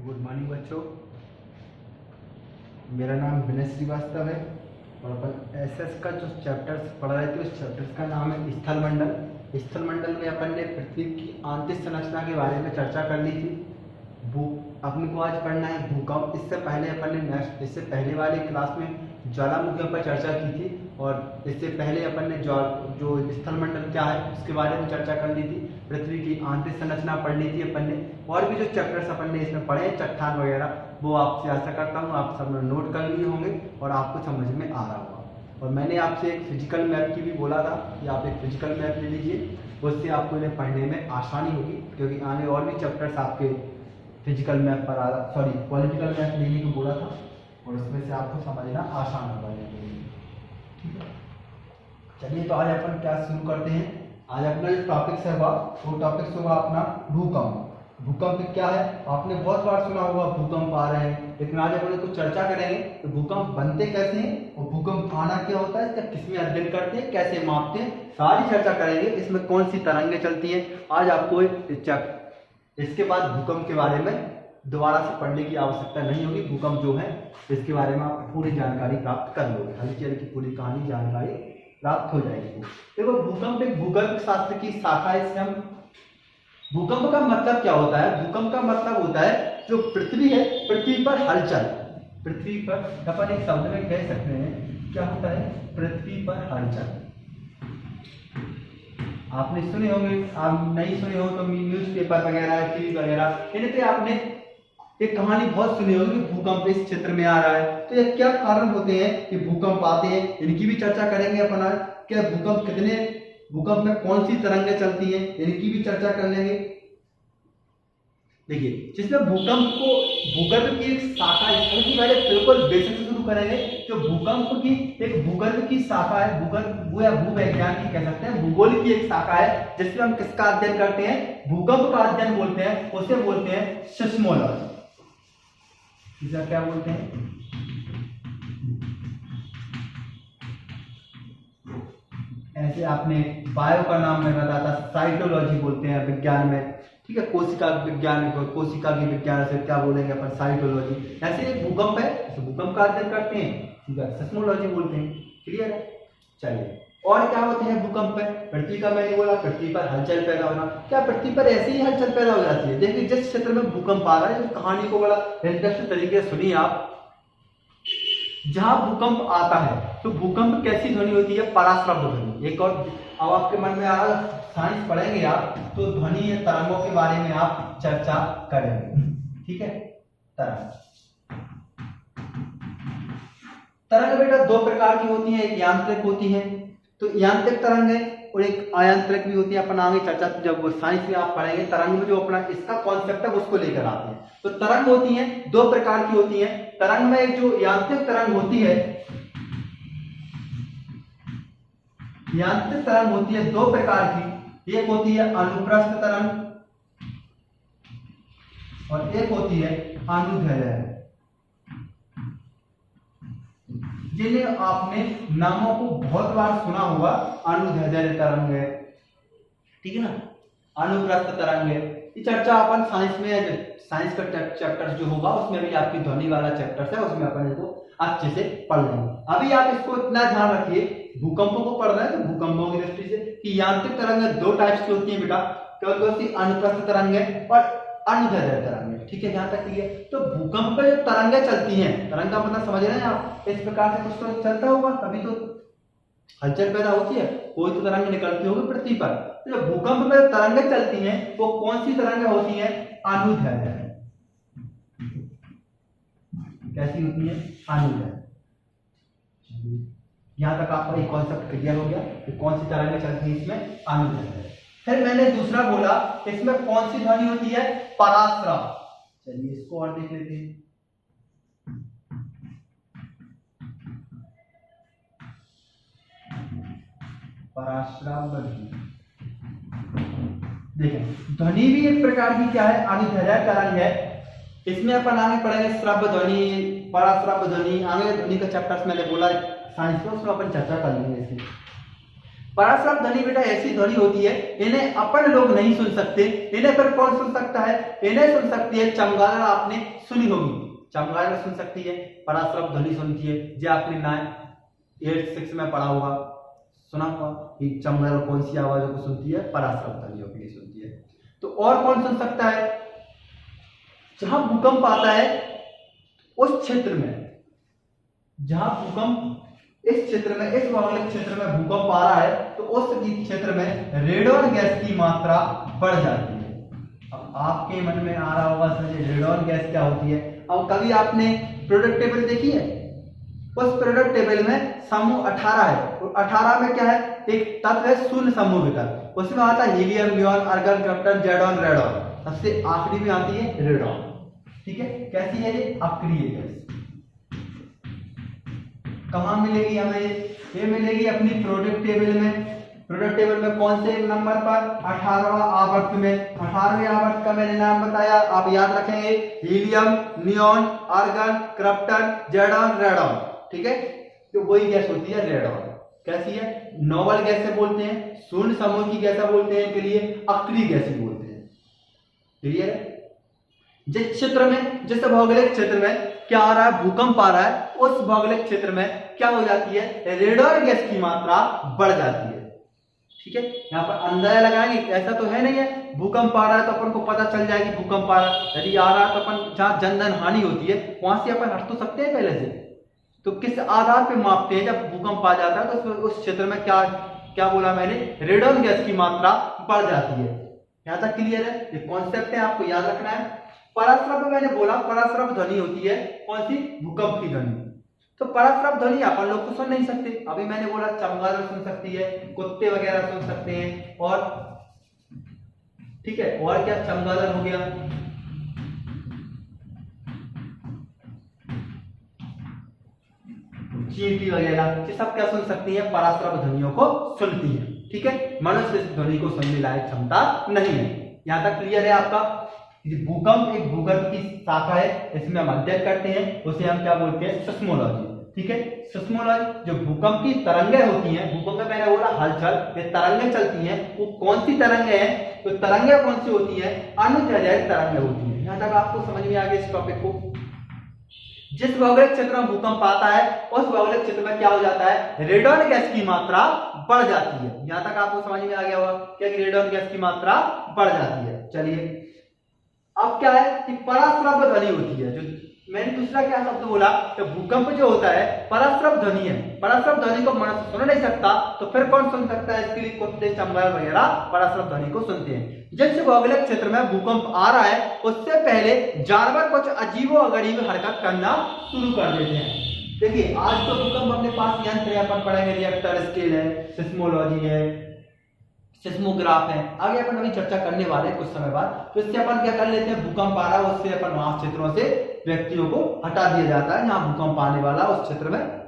Good morning बच्चों। मेरा नाम विनय श्रीवास्तव है और अपन एसएस का जो चैप्टर्स पढ़ रहे थे उस चैप्टर्स का नाम है स्थल मंडल। स्थल मंडल में अपन ने पृथ्वी की आंतरिक संरचना के बारे में चर्चा कर ली थी। अपने को आज पढ़ना है भूकंप। इससे पहले वाली क्लास में ज्वालामुखियों पर चर्चा की थी और इससे पहले अपन ने जो स्थल मंडल क्या है उसके बारे में चर्चा कर ली थी। पृथ्वी की आंतरिक संरचना पढ़ ली थी अपन ने, और भी जो चैप्टर्स अपन ने इसमें पढ़े हैं चट्टान वगैरह, वो आपसे आशा करता हूँ आप सब नोट कर लिए होंगे और आपको समझ में आ रहा होगा। और मैंने आपसे एक फिजिकल मैप की भी बोला था कि आप एक फिजिकल मैप ले लीजिए, उससे आपको इन्हें पढ़ने में आसानी होगी, क्योंकि आगे और भी चैप्टर्स आपके फिजिकल मैप पर पॉलिटिकल मैप लेने को बोला था और इसमें से आपको समझना आसान होगा। ठीक है, चलिए तो आज अपन क्या शुरू करते हैं। आज अपना जो टॉपिक्स है वो टॉपिक्स होगा अपना भूकंप। भूकंप क्या है आपने बहुत बार सुना होगा, भूकंप आ रहे हैं, लेकिन आज अपन कुछ चर्चा करेंगे तो भूकंप बनते कैसे हैं और भूकंप आना क्या होता है, इसका किसमें अध्ययन करते हैं, कैसे मापते हैं, सारी चर्चा करेंगे। इसमें कौन सी तरंगें चलती हैं, आज आपको इसके बाद भूकंप के बारे में दोबारा से पढ़ने की आवश्यकता नहीं होगी। भूकंप जो है इसके बारे में आप पूरी जानकारी प्राप्त कर लोगे, हलचल की पूरी कहानी जानकारी प्राप्त हो जाएगी। देखो भूकंप एक भूगर्भ शास्त्र की शाखा है। इससे हम भूकंप का मतलब क्या होता है, भूकंप का मतलब होता है जो पृथ्वी है, पृथ्वी पर हलचल, पृथ्वी पर अपन एक शब्द में कह सकते हैं क्या होता है, पृथ्वी पर हलचल। आपने सुने होंगे, आप नहीं सुने हो तो न्यूज़पेपर वगैरह टीवी वगैरह इन्हीं पे आपने एक कहानी बहुत सुनी होगी, भूकंप इस क्षेत्र में आ रहा है। तो ये क्या कारण होते हैं कि भूकंप आते हैं, इनकी भी चर्चा करेंगे अपन आज। क्या भूकंप में कौन सी तरंगें चलती हैं, इनकी भी चर्चा कर लेंगे। देखिए जिसमें भूकंप को भूगर्भ की एक शाखा, इसकी पहले बिल्कुल बेसिक से शुरू करेंगे। जो भूकंप की एक भूगर्भ की शाखा है, भूगर्भ या भूविज्ञान की कह सकते हैं, भूगोल की एक शाखा है जिसमें हम किसका अध्ययन करते हैं, भूकंप का अध्ययन बोलते हैं, उसे बोलते हैं सिस्मोलॉजी। इसे क्या बोलते हैं, ऐसे आपने बायो का नाम में बताया था, साइटोलॉजी बोलते हैं विज्ञान में। ठीक है, कोशिका विज्ञान, कोशिका की विज्ञान से क्या बोलेंगे अपन, साइटोलॉजी। ऐसे एक भूकंप है तो भूकंप का अध्ययन करते हैं, ठीक है, सिस्मोलॉजी बोलते हैं। क्लियर है, चलिए और क्या होते हैं भूकंप में। पृथ्वी का मैंने बोला पृथ्वी पर हलचल पैदा होना। क्या पृथ्वी पर ऐसे ही हलचल पैदा हो जाती है। देखिए जिस क्षेत्र में भूकंप आ रहा है, कहानी को बड़ा इंटरेस्टिंग तरीके से सुनिए आप। जहां भूकंप आता है तो भूकंप कैसी ध्वनि होती है, पराश्रव्य ध्वनि। एक और अब आपके मन में आ रहा, साइंस पढ़ेंगे आप तो ध्वनि या तरंगों के बारे में आप चर्चा करेंगे। ठीक है, तरंग बेटा दो प्रकार की होती है, एक यांत्रिक होती है, तो यांत्रिक तरंग है, और एक अयांत्रिक भी होती है। अपन आगे चर्चा जब साइंस में आप पढ़ेंगे तरंग में जो अपना इसका कॉन्सेप्ट है उसको लेकर आते हैं। तो तरंग होती है दो प्रकार की होती है। तरंग में एक जो यांत्रिक तरंग होती है, यांत्रिक तरंग होती है दो प्रकार की, एक होती है अनुप्रस्थ तरंग और एक होती है अनुदैर्ध्य, जिन्हें आपने नामों को बहुत बार सुना होगा। अनुदैर्ध्य तरंग है, ठीक है ना, अनुप्रस्थ तरंग है। ये चर्चा अपन साइंस में, साइंस का चैप्टर जो होगा उसमें भी आपकी ध्वनि वाला चैप्टर है, उसमें अपन इसको अच्छे से पढ़ लेंगे। अभी आप इसको इतना ध्यान रखिए, भूकंपों को पढ़ रहे हैं तो भूकंपों की दृष्टि से कि यांत्रिक तरंगें दो टाइप्स की होती हैं बेटा, कौन सी, अनुप्रस्थ तरंगें और अनुदैर्ध्य तरंगें। ठीक है, यहाँ तक क्लियर। तो भूकंप में जो तरंगें चलती हैं, तरंग का मतलब समझ रहे हैं आप, इस प्रकार से कुछ तो चलता होगा तभी तो हलचल पैदा होती है, कोई तो तरंग निकलती होगी पृथ्वी पर। तो जो भूकंप में तरंगें चलती हैं वो कौन सी तरंगें होती हैं, अनुदैर्ध्य। कैसी होती है, अनुदैर्ध्य। यहां तक आपका एक कॉन्सेप्ट क्लियर हो गया कि कौन सी तरंगें चलती हैं इसमें, अनुदैर्ध्य। फिर मैंने दूसरा बोला इसमें कौन सी ध्वनि होती है, पराश्रव। चलिए इसको और देख लेते हैं। पराश्रव ध्वनि, देखें ध्वनि भी एक प्रकार की क्या है, अनुदैर्ध्य तरंग है। इसमें अपन आगे पढ़ेंगे श्रव्य ध्वनि, पराश्रव्य ध्वनि। आगे ध्वनि का चैप्टर्स मैंने बोला साइंस में, उसमें अपन चर्चा कर लेंगे इसकी। पराश्रव ध्वनि बेटा ऐसी ध्वनि होती है, इन्हें अपन लोग नहीं सुन सकते, इन्हें फिर कौन सुन सकता है? इन्हें सुन सकती है चमगादड़, आपने सुनी होगी, चमगादड़ सुन सकती है, पराश्रव ध्वनि सुनती है। जो आपने 9-8-6 में पढ़ा होगा, सुना होगा कि चमगादड़ कौन सी आवाजों को सुनती है? पराश्रव ध्वनियों के लिए सुनती है। तो और कौन सुन सकता है? जहां भूकंप आता है उस क्षेत्र में, जहां भूकंप इस क्षेत्र में, इस भौगोलिक क्षेत्र में भूकंप आ रहा है, तो उस क्षेत्र में रेडॉन गैस की मात्रा बढ़ जाती है। अब आपके मन में आ रहा होगा सर रेडॉन गैस क्या होती है? अब कभी आपने पीरियोडिक टेबल देखी है? उस पीरियोडिक टेबल में समूह 18 है, और 18 में क्या है? एक तत्व है शून्य समूह विकल्प, उसमें आता है हीलियम, नियॉन, आर्गन, क्रिप्टन, जेडॉन, रेडॉन, सबसे आखिरी में आती है रेडॉन। ठीक है, कैसी है ये? अक्रिय गैस। कहां मिलेगी हमें? ये मिलेगी अपनी पीरियोडिक टेबल में। पीरियोडिक टेबल में कौन से नंबर पर? 18वां आवर्त में। 18वें आवर्त का मैंने नाम बताया, आप याद रखेंगे, हीलियम, नियॉन, आर्गन, क्रिप्टन, जेडॉन, रेडॉन। ठीक है, तो वही गैस होती है रेडॉन। कैसी है? नोबल गैस से बोलते हैं, शून्य समूह की गैस बोलते हैं, इनके लिए अक्रिय गैस बोलते हैं। क्लियर है? जिस क्षेत्र में, जिस भौगोलिक क्षेत्र में क्या आ रहा है? भूकंप आ रहा है, उस भौगोलिक क्षेत्र में क्या हो जाती है? रेडॉन गैस की मात्रा बढ़ जाती है। ठीक है, यहाँ पर अंदाजा लगाएंगे, ऐसा तो है नहीं है भूकंप आ रहा है तो अपन को पता चल जाएगी भूकंप आ रहा है। यदि आ रहा है तो अपन जहां जनधन हानि होती है वहां से अपन हट तो सकते हैं पहले से। तो किस आधार पे मापते हैं? जब भूकंप आ जाता है तो उस क्षेत्र में क्या क्या बोला मैंने? रेडॉन गैस की मात्रा बढ़ जाती है। यहां तक क्लियर है? ये कॉन्सेप्ट है, आपको याद रखना है। पराश्रव मैंने बोला, पराश्रव ध्वनि होती है कौन सी? भूकंप की ध्वनि। तो पराश्रव ध्वनि अपन लोग तो सुन नहीं सकते। अभी मैंने बोला चमगादड़ सुन सकती है, कुत्ते वगैरह सुन सकते हैं, और ठीक है, और क्या? चमगादड़ हो गया, चींटी वगैरह, ये सब क्या सुन सकती है? पराश्रव ध्वनियों को सुनती है। ठीक है, मनुष्य इस ध्वनि को सुनने लायक क्षमता नहीं है। यहां तक क्लियर है आपका? भूकंप एक भूगर्भ की शाखा है, इसमें हम अध्ययन करते हैं, उसे हम क्या बोलते हैं? सिस्मोलॉजी। ठीक है, सिस्मोलॉजी जो भूकंप की तरंगें होती हैं, भूकंप में मैंने बोला हलचल, ये तरंगें चलती हैं, वो कौन सी तरंगें हैं? तो तरंगें कौन सी होती हैं? अनुदैर्ध्य तरंगें होती हैं। यहां तक आपको समझ में आ गया इस टॉपिक को? जिस भौगोलिक क्षेत्र में भूकंप आता है उस भौगोलिक क्षेत्र में क्या हो जाता है? रेडॉन गैस की मात्रा बढ़ जाती है। यहां तक आपको समझ में आ गया होगा क्या कि रेडॉन गैस की मात्रा बढ़ जाती है। चलिए, अब क्या है कि पराश्रव ध्वनि होती है। जो मैंने दूसरा क्या शब्द बोला? तो भूकंप जो होता है पराश्रव ध्वनि है। पराश्रव ध्वनि को मनुष्य सुन नहीं सकता, तो फिर कौन सुन सकता है? इसके लिए कुत्ते, चमगादड़ वगैरह पराश्रव ध्वनि को सुनते हैं। जिस भौगोलिक क्षेत्र में भूकंप आ रहा है उससे पहले जानवर कुछ अजीबो-गरीब हरकत करना शुरू कर देते हैं। देखिए, आज तो भूकंप अपने पास यंत्र है, अपन पढ़ेंगे, रिएक्टर स्केल है, सिस्मोलॉजी है, सिस्मोग्राफ है, आगे अपन अभी चर्चा करने वाले हैं कुछ समय बाद। तो इससे अपन क्या कर लेते हैं? भूकंप आ रहा है उससे अपन वहां क्षेत्रों से व्यक्तियों को हटा दिया जाता है, जहां भूकंप आने वाला उस क्षेत्र में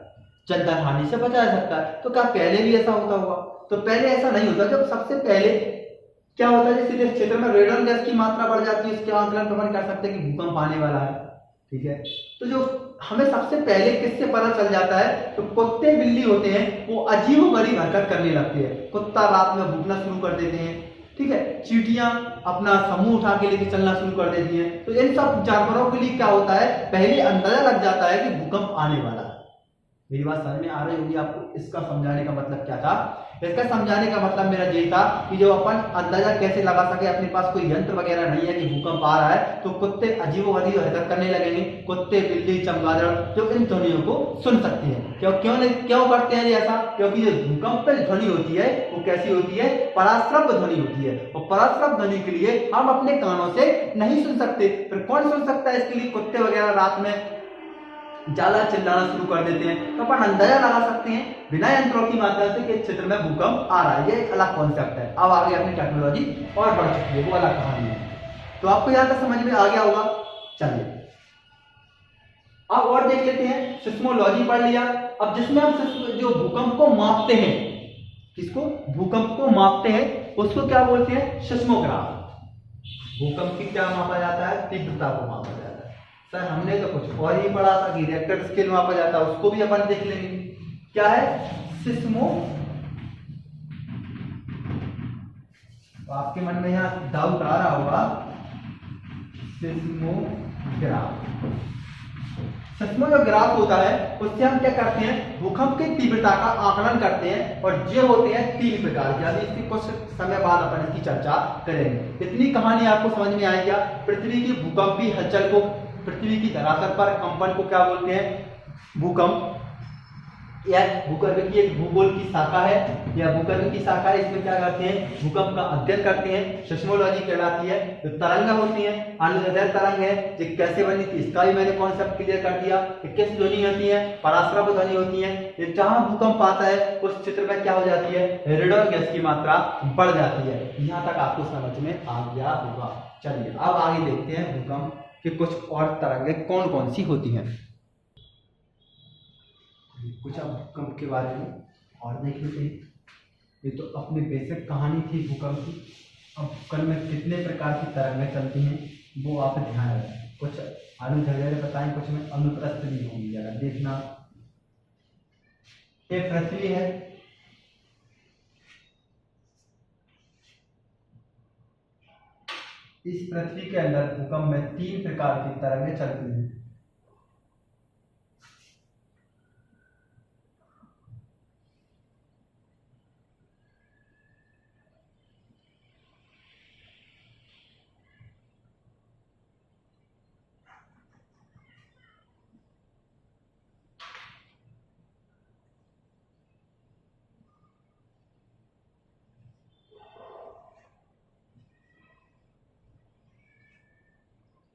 जनधन हानि से बचा जा सकता है। तो क्या पहले भी ऐसा होता होगा? तो पहले ऐसा नहीं होता। जब सबसे पहले क्या होता है, जैसे क्षेत्र में रेडॉन गैस की मात्रा बढ़ जाती है, इसके आंकलन अपन कर सकते हैं कि भूकंप आने वाला है। ठीक है, तो जो हमें सबसे पहले किससे पता चल जाता है? तो कुत्ते, बिल्ली होते हैं, वो अजीबो-गरीब हरकत करने लगते हैं। कुत्ता रात में भूखना शुरू कर देते हैं। ठीक है, चींटियां अपना समूह उठा के लेके चलना शुरू कर देती हैं। तो इन सब जानवरों के लिए क्या होता है? पहले अंदाजा लग जाता है कि भूकंप आने वाला है। मेरी बात समझ में आ रही होगी आपको? इसका समझाने का मतलब क्या था? इसका समझाने का मतलब मेरा ये था कि जो अपन अंदाजा कैसे लगा सके, अपने पास कोई यंत्र वगैरह नहीं है कि भूकंप आ रहा है, तो कुत्ते अजीबो-गरीब हरकत करने लगेंगे। कुत्ते, बिल्ली, चमगादड़ जो इन ध्वनियों को सुन सकती है। क्यों करते हैं ऐसा? क्योंकि जो भूकंप ध्वनि होती है वो कैसी होती है? पराश्रव ध्वनि होती है, और पराश्रव ध्वनि के लिए हम अपने कानों से नहीं सुन सकते। फिर कौन सुन सकता है? इसके लिए कुत्ते वगैरह रात में ज्यादा चिल्लाना शुरू कर देते हैं। तो अपन अंदाजा लगा सकते हैं बिना यंत्रों की माध्यम से कि इस क्षेत्र में भूकंप आ रहा है। ये एक अलग कॉन्सेप्ट है। अब आगे अपनी टेक्नोलॉजी और बढ़ चुकी है, वो अलग कहानी है। तो आपको यहां तक समझ में आ गया होगा। चलिए, अब और देख लेते हैं। सिस्मोलॉजी पढ़ लिया। अब जिसमें हम जो भूकंप को मापते हैं, किसको? भूकंप को मापते हैं, उसको क्या बोलते हैं? सिस्मोग्राफ। भूकंप की क्या मापा जाता है? तीव्रता को मापा जाता है। सर हमने तो कुछ और ही पढ़ा था कि रिएक्टर स्केल मापा जाता है, उसको भी अपन देख लेंगे। क्या है? सिस्मोग्राफ। तो आपके मन में यहाँ डाउट आ रहा होगा, सिस्मोग्राफ। सिस्मोग्राफ होता है, उससे हम क्या करते हैं, भूकंप की तीव्रता का आकलन करते हैं, और ये होते हैं 3 प्रकार के। अभी इसकी कुछ समय बाद अपन इसकी चर्चा करेंगे। इतनी कहानी आपको समझ में आई क्या? पृथ्वी की भूकंपीय हलचल को, पृथ्वी की धरातल पर कंपन को क्या बोलते हैं? भूकंप। यह भूगर्भ की एक भूगोल की शाखा है, या भूगर्भ की शाखा है। इसमें क्या करते हैं, भूकंप का अध्ययन करते हैं, सिस्मोलॉजी कहलाती है। जो तरंग होती हैं, अनुदैर्ध्य तरंग है, ये कैसे बनी थी इसका भी मैंने कॉन्सेप्ट क्लियर कर दिया। किस ध्वनि होती है? पराश्रव ध्वनि होती है। ये जहां भूकंप आता है उस क्षेत्र में क्या हो जाती है, रेडॉन गैस की मात्रा बढ़ जाती है। यहाँ तक आपको समझ में आ गया होगा। चलिए अब आगे देखते हैं भूकंप की कुछ और तरंगें कौन कौन सी होती हैं। कुछ अब भूकंप के बारे में और देख लेते हैं। ये तो अपनी बेसिक कहानी थी भूकंप की। अब कल में कितने प्रकार की तरंगें चलती हैं वो आप ध्यान रखें। कुछ अनुदैर्ध्य बताएं, कुछ में अनुप्रस्थ भी होंगी, जरा देखना। ये पृथ्वी है, इस पृथ्वी के अंदर भूकंप में 3 प्रकार की तरंगें चलती हैं।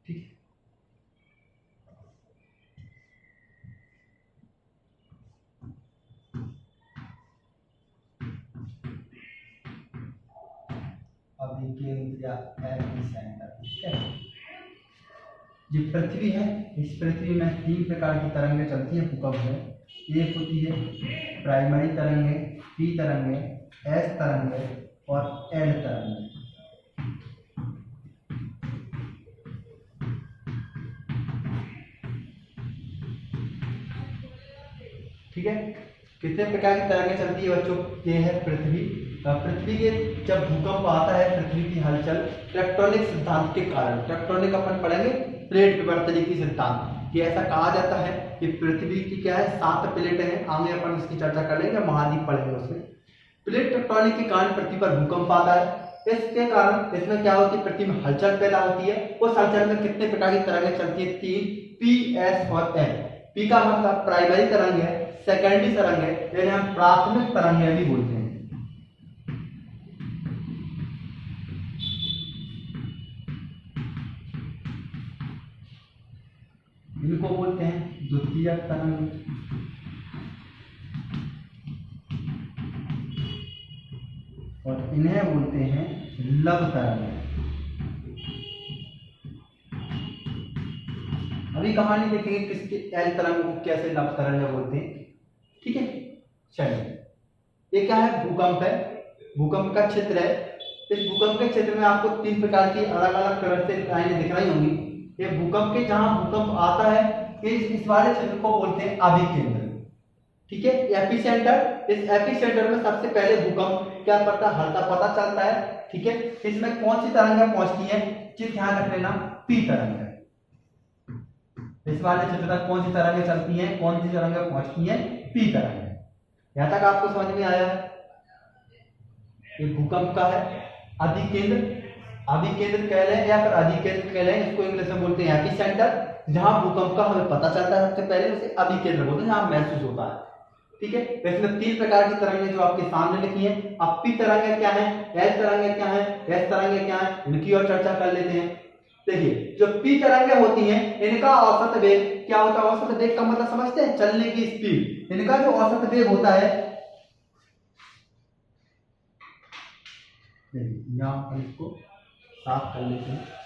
ठीक है, अभिकेंद्र या एपिसेंटर। ठीक है, ये पृथ्वी है, इस पृथ्वी में 3 प्रकार की तरंगें चलती हैं भूकंप में। एक होती है प्राइमरी तरंगें, पी तरंगें, एस तरंगें और एल तरंगें। ठीक है, कितने प्रकार की तरंगें चलती है बच्चों? ये है पृथ्वी। पृथ्वी के जब भूकंप आता है, पृथ्वी की हलचल टेक्टोनिक सिद्धांत के कारण, टेक्टोनिक अपन पढ़ेंगे प्लेट विवर्तन की सिद्धांत, कि ऐसा कहा जाता है कि पृथ्वी की क्या है, 7 प्लेटें हैं। आगे अपन इसकी चर्चा कर लेंगे, महाद्वीप पढ़ेंगे उसमें। प्लेट टेक्टोनिक के कारण पृथ्वी पर भूकंप आता है। इसके कारण इसमें क्या होती है, पृथ्वी में हलचल पैदा होती है। उस हलचल में कितने प्रकार की तरंगें चलती है? 3, पी, एस और एल। पी का मतलब प्राइमरी तरंग है, सेकेंडरी तरंग है, जिन्हें हम प्राथमिक तरंगें भी बोलते हैं। इनको बोलते हैं द्वितीयक तरंग, और इन्हें बोलते हैं लव तरंग। अभी कहानी देखेंगे किसके एल तरंग को कैसे लव तरंग बोलते हैं। ठीक है, चलिए ये क्या है, भूकंप है, भूकंप का क्षेत्र है। इस भूकंप के क्षेत्र में आपको 3 प्रकार की अलग अलग कलर से लाइनें दिख रही होंगी। ये भूकंप के जहां भूकंप आता है, इस वाले क्षेत्र को बोलते हैं अभिकेंद्र। ठीक है, एपिसेंटर, इस एपिसेंटर में सबसे पहले भूकंप क्या पता चलता है। ठीक है, इसमें कौन सी तरंगें पहुंचती है? ध्यान रख लेना, पी तरंग है। इस वाले क्षेत्र तक कौन सी तरंगें चलती हैं, कौन सी तरंगें पहुंचती हैं? पी तरंग। यहां तक आपको समझ में आया है? ये भूकंप का है अधिकेंद्र, अभिकेंद्र कह लें या फिर अधिकेंद्र कह लें, इसको इंग्लिश में बोलते हैं एपिसेंटर। जहां भूकंप का हमें पता चलता है सबसे पहले, उसे अभिकेंद्र बोलते हैं, जहां महसूस होता है। ठीक है, इसमें 3 प्रकार की तरंगें जो आपके सामने लिखी हैं। अब पी तरंगें क्या है, एल तरंगें क्या है, एस तरंगें क्या है, इनकी और चर्चा कर लेते हैं। देखिए, जो पी तरंगें होती हैं, इनका औसत वेग क्या होता है? औसत वेग का मतलब समझते हैं, चलने की स्पीड। इनका जो औसत वेग होता है, यहां पर इसको साफ कर लेते हैं।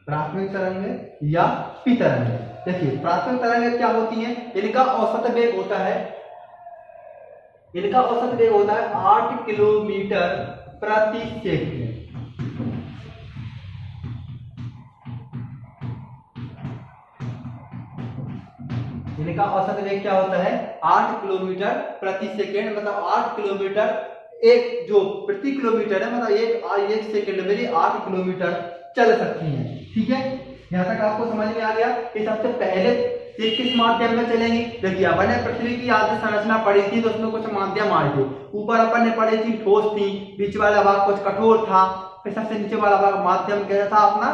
प्राथमिक तरंगें या पी तरंगें। देखिए, प्राथमिक तरंगें क्या होती हैं? इनका औसत वेग होता है इनका औसत वेग होता है 8 किलोमीटर प्रति सेकंड। इनका औसत वेग क्या होता है? 8 किलोमीटर प्रति सेकंड, मतलब 8 किलोमीटर एक जो प्रति किलोमीटर है, मतलब एक सेकंड में 8 किलोमीटर चल सकती है। ठीक है, यहाँ तक आपको समझ में आ गया कि सबसे पहले ये किस माध्यम में चलेंगी। देखिए अपन ने पृथ्वी की आधी संरचना पढ़ी थी तो उसमें कुछ माध्यम आए थे। ऊपर अपन ने पढ़ी थी ठोस थी, बीच वाला भाग कुछ कठोर था, फिर सबसे नीचे वाला भाग माध्यम कैसा था अपना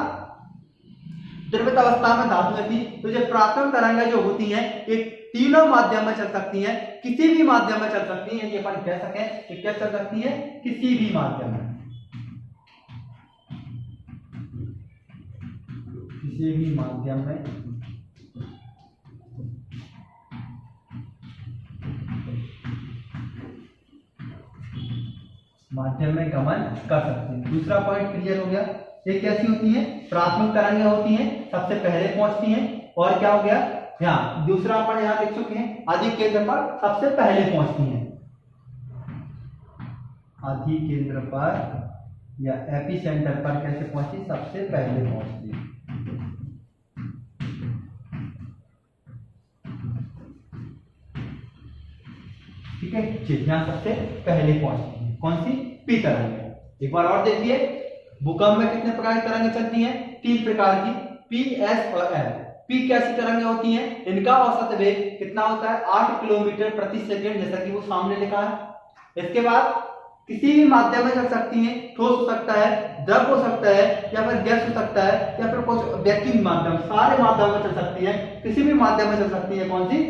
द्रवित अवस्था में धातुएं थी। तो जो प्राथमिक तरंगें जो होती हैं ये तीनों माध्यम में चल सकती हैं, किसी भी माध्यम में चल सकती हैं। ये अपन कह सकें कि क्या चल सकती है? किसी भी माध्यम में, किसी भी माध्यम में गमन कर सकती है। दूसरा पॉइंट क्लियर हो गया। ये कैसी होती है? प्राथमिक तरंगें होती हैं, सबसे पहले पहुंचती हैं। और क्या हो गया यहाँ दूसरा अपन यहाँ देख चुके हैं, आदि केंद्र पर सबसे पहले पहुंचती हैं। आदि केंद्र पर या एपी सेंटर पर कैसे पहुंची? सबसे पहले पहुंचती है। ठीक है, यहाँ सबसे पहले पहुंचती है कौन सी? पी तरंग। एक बार और देखिए, भूकंप में कितने प्रकार की तरंगें चलती हैं? 3 प्रकार की, पी, एस और एल। पी कैसी तरंगें होती हैं? इनका औसत वेग कितना होता है? 8 किलोमीटर प्रति सेकंड, जैसा कि वो सामने लिखा है। इसके बाद किसी भी माध्यम में चल सकती हैं, ठोस हो सकता है, द्रव हो सकता है, या फिर गैस हो सकता है, या फिर कुछ वैक्यूम माध्यम, सारे माध्यम में चल सकती है। किसी भी माध्यम में चल सकती है कौन सी?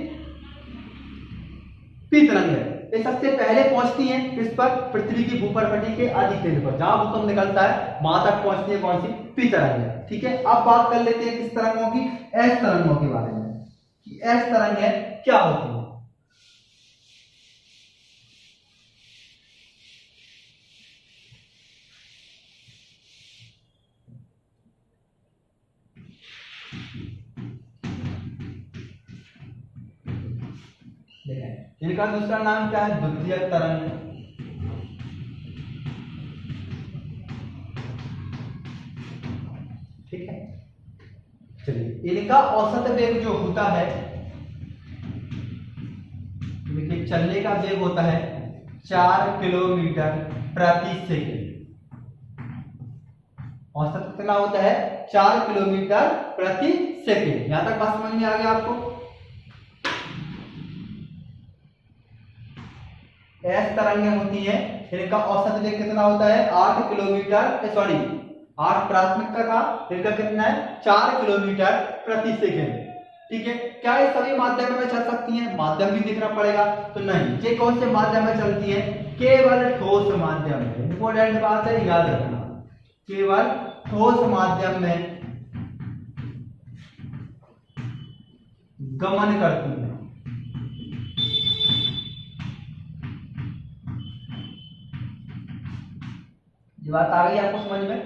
पी तरंग है। ये सबसे पहले पहुंचती है किस पर? पृथ्वी की भूपटपटी के आदि केंद्र पर, जहां भूकंप निकलता है वहां तक पहुंचती है कौन सी? पी तरंग है। ठीक है, अब बात कर लेते हैं किस तरंगों की? एस तरंगों के बारे में कि एस तरंगें क्या होती है। इनका दूसरा नाम क्या है? द्वितीयक तरंग। ठीक है, चलिए इनका औसत वेग जो होता है, देखिए चलने का वेग होता है 4 किलोमीटर प्रति सेकंड। औसत कितना होता है? 4 किलोमीटर प्रति सेकंड। यहां तक बात समझ में आ गया आपको? एस तरंगें होती हैं, इनका औसत वेग कितना होता है? 8 किलोमीटर, सॉरी 8 प्राथमिक का था, इनका कितना है? 4 किलोमीटर प्रति सेकंड। ठीक है, क्या ये सभी माध्यम में चल सकती हैं? माध्यम भी देखना पड़ेगा। तो नहीं, ये कौन से माध्यम में चलती है? केवल ठोस माध्यम में। इंपॉर्टेंट बात है, याद रखना, केवल ठोस माध्यम में गमन करती है। ये बात आ गई आपको समझ में?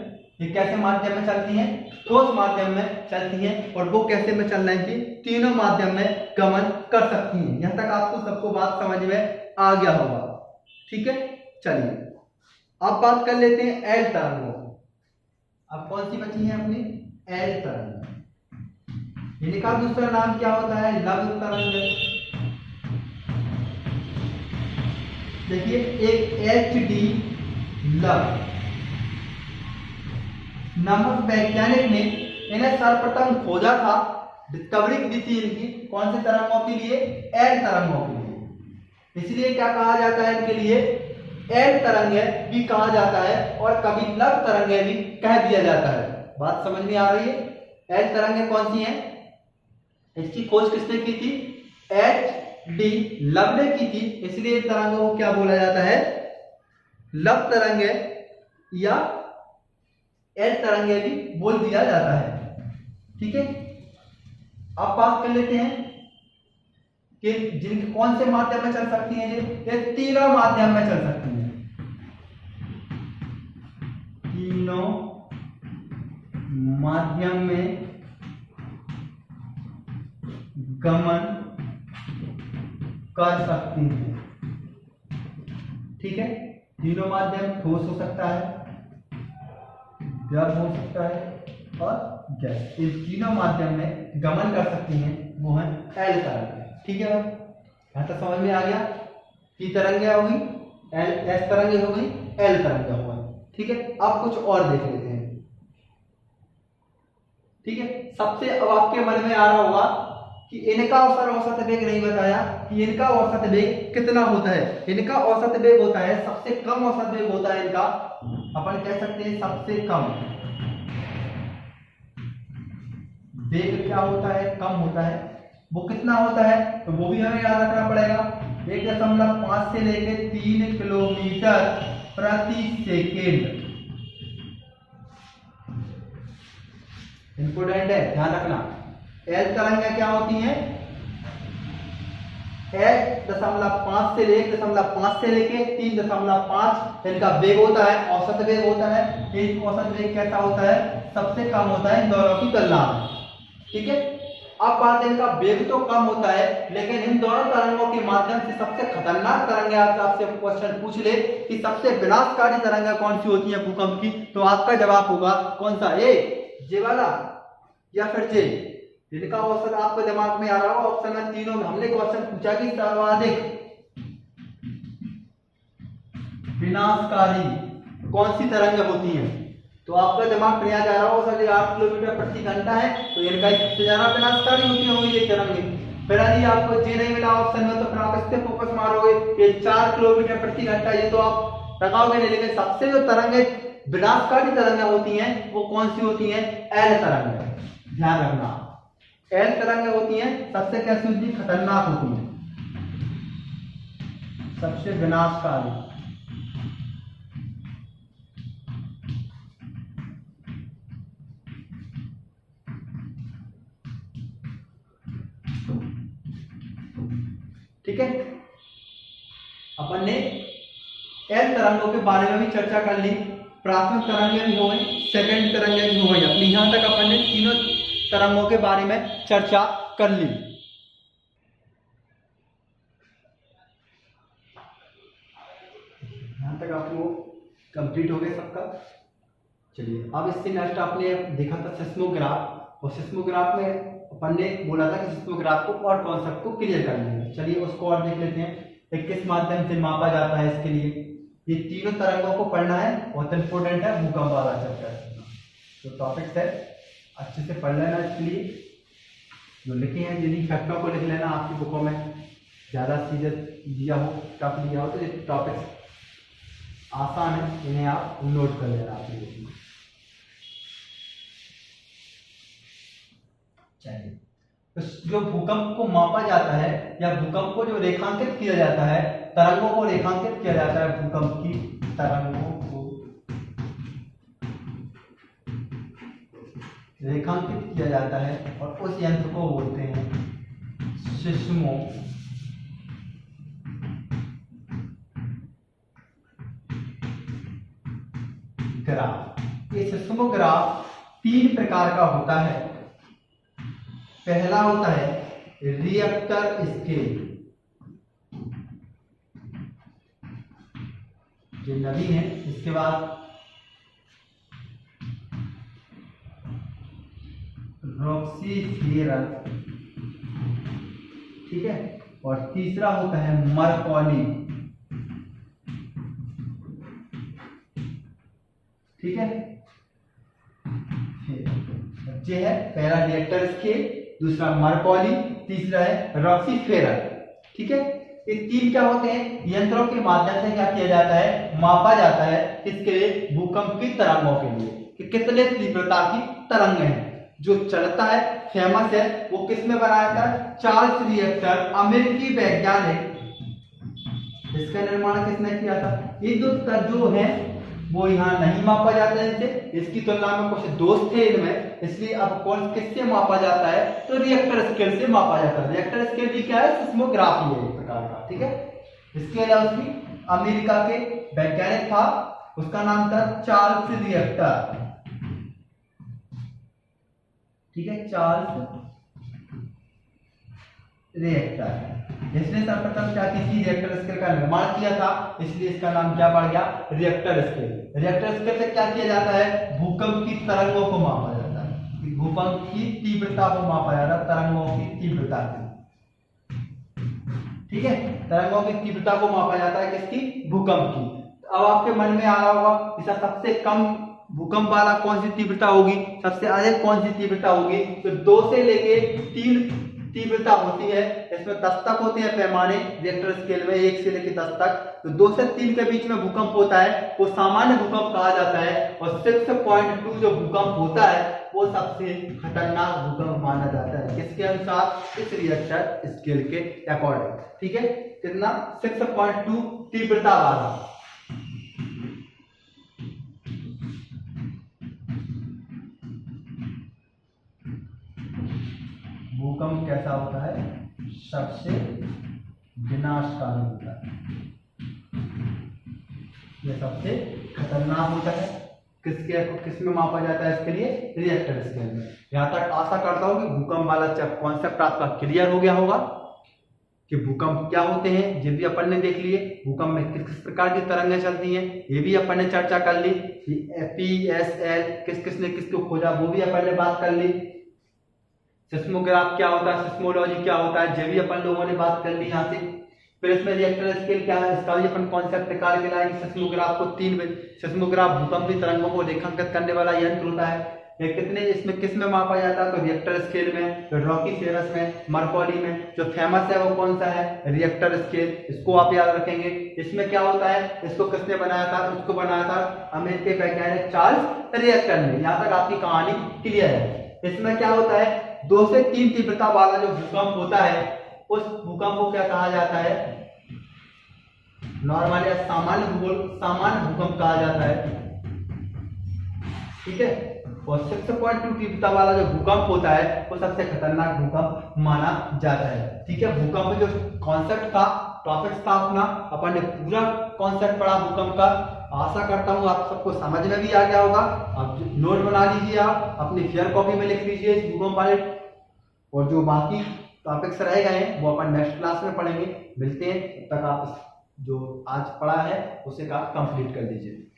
ये कैसे माध्यम में चलती हैं? ठोस माध्यम में चलती हैं। और वो कैसे में चल रही थी? तीनों माध्यम में गमन कर सकती हैं। यहां तक आपको सबको बात समझ में आ गया होगा। ठीक है, चलिए अब बात कर लेते हैं एल तरंगों। अब कौन सी बची है अपनी? एल तरंग। इनका दूसरा नाम क्या होता है? लघु तरंग। देखिए, एक HD लव नामक वैज्ञानिक ने इन्हें सर्वप्रथम खोजा था, डिस्कवरी की थी इनकी, कौन से तरंगों के लिए? एल तरंगों के लिए। इसलिए क्या कहा जाता है इनके लिए? एल तरंगें भी कहा जाता है, और कभी लव तरंगें भी कह दिया जाता है। बात समझ में आ रही है? एल तरंगें कौन सी हैं? इसकी खोज किसने की थी? HD लव ने की थी। इसलिए तरंगों को क्या बोला जाता है? लव तरंगें या एल तरंगे भी बोल दिया जाता है। ठीक है, अब बात कर लेते हैं कि जिनके कौन से माध्यम में चल सकती हैं? ये तीनों माध्यम में चल सकती हैं। तीनों माध्यम में गमन कर सकती हैं। ठीक है। तीनों माध्यम ठोस हो सकता है, द्रव हो सकता है और गैस। इस तीनों माध्यम में गमन कर सकती हैं, वो है एल तरंग। ठीक है भाई, यहाँ तक समझ में आ गया। पी तरंगे हो गई, एल एस तरंगे हो गई, एल तरंगे हो गई। ठीक है, अब कुछ और देख लेते हैं। ठीक है, सबसे अब आपके मन में आ रहा होगा कि इनका औसत वेग नहीं बताया कि इनका औसत वेग कितना होता है। इनका औसत वेग होता है, सबसे कम औसत वेग होता है इनका, अपन कह सकते हैं सबसे कम वेग क्या होता है, कम होता है। वो कितना होता है तो वो भी हमें याद रखना पड़ेगा। 1.5 से लेकर 3 किलोमीटर प्रति सेकेंड। इंपोर्टेंट है, ध्यान रखना। एल तरंगें क्या होती हैं, 1.5 से लेके 3.5 इनका वेग होता है, औसत वेग होता है। एक औसत वेग कैसा होता है, सबसे कम होता है इन दोनों की तुलना में। ठीक है, अब बात है इनका वेग तो कम होता है, लेकिन इन दोनों तरंगों के माध्यम से सबसे खतरनाक तरंगें आपसे क्वेश्चन पूछ ले कि सबसे विनाशकारी तरंगें कौन सी होती है भूकंप की, तो आपका जवाब होगा कौन सा, ए जे वाला या फिर जे। इनका औसत आपके दिमाग में आ रहा होगा, ऑप्शन में तीनों में हमने क्वेश्चन पूछा कि सर्वाधिक विनाशकारी कौन सी तरंगें होती हैं, तो आपका दिमाग में आ जा रहा होगा सर 8 किलोमीटर प्रति घंटा है, तो इनका सबसे ज्यादा विनाशकारी होगी ये तरंगें। फिर यदि आपको जे नहीं मिला ऑप्शन में, तो फिर आप इस पे फोकस मारोगे कि 4 किलोमीटर प्रति घंटा, ये तो आप लगाओगे नहीं। लेकिन सबसे जो तरंगें विनाशकारी तरंगें होती हैं वो कौन सी होती हैं, एल तरंगें। ध्यान रखना, एल तरंगें होती हैं सबसे कैसी होती है, खतरनाक होती हैं, सबसे विनाशकारी। ठीक है, अपन ने एल तरंगों के बारे में भी चर्चा कर ली। प्राथमिक तरंगें भी हो गई, सेकंड तरंगें भी हो गई अपनी। यहां तक अपन ने तीनों तरंगों के बारे में चर्चा कर ली। यहां तक आपको कंप्लीट हो गया सबका। चलिए, अब इससे नेक्स्ट आपने देखा था सिस्मोग्राफ, और सिस्मोग्राफ में अपन ने बोला था कि सिस्मोग्राफ को और कॉन्सेप्ट को क्लियर कर लेंगे। चलिए उसको और देख लेते हैं, किस माध्यम से मापा जाता है। इसके लिए ये तीनों तरंगों को पढ़ना है, बहुत इंपॉर्टेंट है भूकंप वाला चैप्टर। तो टॉपिक्स है, अच्छे से पढ़ लेना। इसके लिए जो लिखे हैं जिन्हीं फैक्टरों को लिख लेना आपकी बुकों में, ज़्यादा सीरियस दिया हो, टफ दिया हो तो ये टॉपिक्स आसान है, इन्हें आप नोट कर लेना आपकी बुक में। चलिए, तो जो भूकंप को मापा जाता है या भूकंप को जो रेखांकित किया जाता है, तरंगों को रेखांकित किया जाता है, भूकंप की तरंगों को रेखांकित किया जाता है, और उस यंत्र को बोलते हैं सिस्मोग्राफ। ये सिस्मोग्राफ 3 प्रकार का होता है। पहला होता है रिएक्टर स्केल, जो नदी है। इसके बाद रॉक्सीफेरर, ठीक है, और तीसरा होता है मरकौली। ठीक है, ये है पहला रिएक्टर स्केल, दूसरा मरकौली, तीसरा है रॉक्सीफेरर। ठीक है, ये 3 क्या होते हैं, यंत्रों के माध्यम से क्या किया जाता है, मापा जाता है। किसके लिए, भूकंप की तरंगों के लिए, कि कितने तीव्रता की तरंगें हैं। जो चलता है, फेमस है, वो किसमें बनाया था, चार्ल्स रिएक्टर, अमेरिकी वैज्ञानिक। इसका निर्माण किसने किया था। ये जो है वो यहाँ नहीं मापा जाता है इनसे, इसकी तुलना में कुछ दोष थे इनमें, इसलिए अब कौन किससे मापा जाता है, तो रिएक्टर स्केल से मापा जाता है। रिएक्टर स्केल भी क्या है, सिस्मोग्राफी है एक प्रकार का। ठीक है, इसके अलावा उसकी अमेरिका के वैज्ञानिक था, उसका नाम था चार्ल्स रिएक्टर। ठीक है, चार्ल्स रिएक्टर। इसने सर्वप्रथम क्या की, रिएक्टर स्केल का निर्माण किया था, इसलिए इसका नाम क्या पड़ गया, रिएक्टर स्केल। रिएक्टर स्केल से क्या किया जाता है, भूकंप की तरंगों को मापा जाता है, भूकंप की तीव्रता को मापा जाता है, तरंगों की तीव्रता की, ठीक है, तरंगों की तीव्रता को मापा जाता है किसकी, भूकंप की। अब आपके मन में आ रहा होगा इसका सबसे कम भूकंप वाला कौन सी तीव्रता होगी, सबसे अधिक कौन सी तीव्रता होगी, तो 2 से लेके 3 तीव्रता होती है। इसमें 10 तक होते हैं पैमाने रिएक्टर स्केल में, 1 से लेके 10 तक। तो 2 से 3 के बीच में भूकंप होता है वो सामान्य भूकंप कहा जाता है, और 6.2 जो भूकंप होता है वो सबसे खतरनाक भूकंप माना जाता है। किसके अनुसार, इस रिएक्टर स्केल के अकॉर्डिंग, ठीक है, कितना, 6.2 तीव्रता वाला। भूकंप कैसा होता है, सबसे विनाशकारी होता है, यह सबसे खतरनाक होता है। किस में मापा जाता है, इसके लिए रिएक्टर स्केल में। यहां तक आशा करता हूं कि भूकंप वाला कॉन्सेप्ट आपका क्लियर हो गया होगा कि भूकंप क्या होते हैं, ये भी अपन ने देख लिए। भूकंप में किस किस प्रकार की तरंगें चलती हैं ये भी अपन ने चर्चा कर ली। PSL किस किसने किसको खोजा वो भी अपन ने बात कर ली। सिस्मोग्राफ क्या होता है, सिस्मोलॉजी क्या होता है, ये भी अपन लोगों ने बात कर ली यहाँ से। फिर इसमें रिएक्टर स्केल क्या है, इसका भी अपन कॉन्सेप्ट निकाल के लाएंगे। सिस्मोग्राफ को 3 सिस्मोग्राफ भूकंपीय तरंगों को रेखांकित करने वाला यंत्र होता है। ये कितने, इसमें किस में मापा जाता है, तो रिएक्टर स्केल में, तो रॉकीफेरस में, मरकरी में। जो फेमस है वो कौन सा है, रिएक्टर स्केल, इसको आप याद रखेंगे। इसमें क्या होता है, इसको किसने बनाया था, उसको बनाया था अमेरिकी वैज्ञानिक चार्ल्स रिएक्टर ने। यहाँ तक आपकी कहानी क्लियर है। इसमें क्या होता है, 2 से 3 तीव्रता वाला जो भूकंप होता है उस भूकंप को क्या कहा जाता है, नॉर्मल या सामान्य भूकंप कहा जाता है, ठीक है। और 6.2 तीव्रता वाला जो भूकंप होता है वो सबसे खतरनाक भूकंप माना जाता है, ठीक है। भूकंप जो कॉन्सेप्ट था, टॉपिक्स था अपना, अपन ने पूरा कॉन्सेप्ट पढ़ा भूकंप का। आशा करता हूँ आप सबको समझ में भी आ गया होगा। आप नोट बना लीजिए, आप अपनी फेयर कॉपी में लिख लीजिए इस भूकंप वाले, और जो बाकी टॉपिक्स रह गए हैं वो अपन नेक्स्ट क्लास में पढ़ेंगे। मिलते हैं, तब तक आप जो आज पढ़ा है उसे का कंप्लीट कर दीजिए।